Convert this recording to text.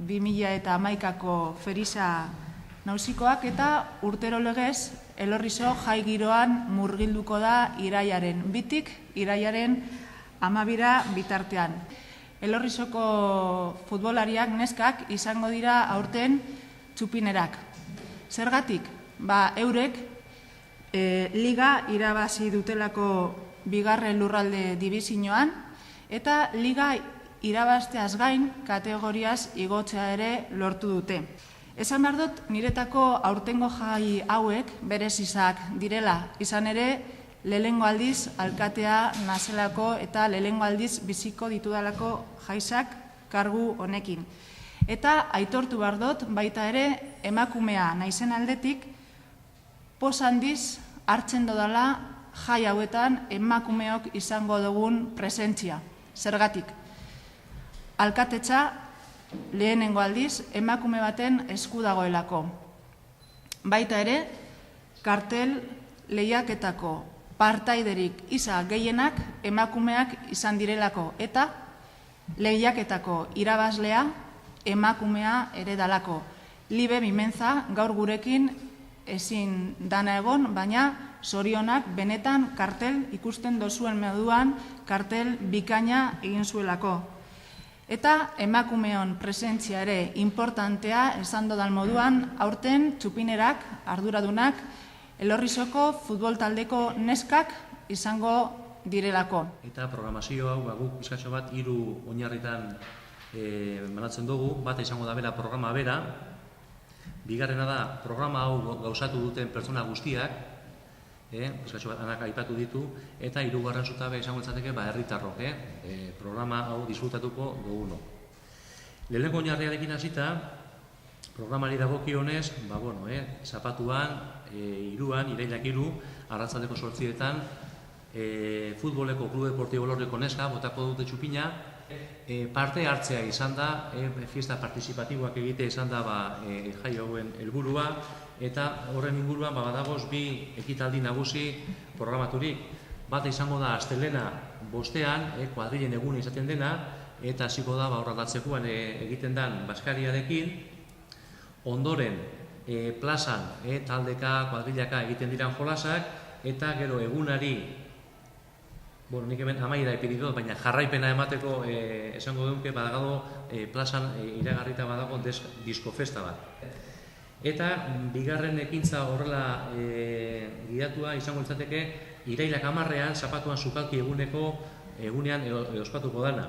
2011ko Ferisa nausikoak eta urtero legez Elorrizo jai giroan murgilduko da irailaren 2tik irailaren 12 bitartean. Elorrizoko futbolariak neskak izango dira aurten txupinerak. Zergatik? Eurek liga irabazi dutelako bigarren lurralde dibizioan eta liga irabazteaz gain kategoriaz igotzea ere lortu dute. Esan behar dut, niretako aurtengo jai hauek berezizak direla, izan ere lehengo aldiz alkatea nazelako eta lehengo aldiz biziko ditudalako jaisak kargu honekin. Eta aitortu behar dut, baita ere emakumea naizen aldetik poz handiz hartzen dodala jai hauetan emakumeok izango dugun presentzia. Zergatik? Alkatetza lehenengo aldiz emakume baten esku dagoelako. Baita ere, kartel lehiaketako partaiderik isa gehienak emakumeak izan direlako eta lehiaketako irabazlea emakumea ere dalako. Libe Bimenza gaur gurekin ezin dana egon, baina zorionak benetan kartel ikusten dozuen moduan kartel bikaina egin zuelako. Eta emakumeon presentzia ere importantea esan dodan moduan aurten txupinerak, arduradunak, Elorrizoko futbol taldeko neskak izango direlako. Eta programazio hau guk bizkatxo bat 3 oinarritan banatzen dugu, bat izango da bera programa bera, bigarrena da programa hau gauzatu duten pertsona guztiak, bizkatxo bat anak aipatu ditu, eta 3. zutabe izango litzateke herritarrok, programa hau disfrutatuko duguno. Lehenengo oinarriarekin hasita, programari dagokionez, zapatuan, irailak 3, arratsaldeko 8etan, futboleko Club Deportivo Elorriko neska botako dute txupina, parte hartzea izan da, fiesta partizipatiboak egitea izan da jai hauen helburua, eta horren inguruan badagoz 2 ekitaldi nagusi programaturik. Bata izango da astelena 5ean, kuadrilen eguna izaten dena, eta hasiko da horralatzekoan egiten den baskariarekin. Ondoren, plazan taldeka, kuadrilaka egiten diran jolasak, eta gero egunari, nik hemen amaiera ipini dut, baina jarraipena emateko esango duke badagago plazan iragarrita badago diskofesta bat. Eta bigarren ekintza horrela gidatua izango litzateke irailak 10ean zapatuan sukalki egunean ospatuko dana.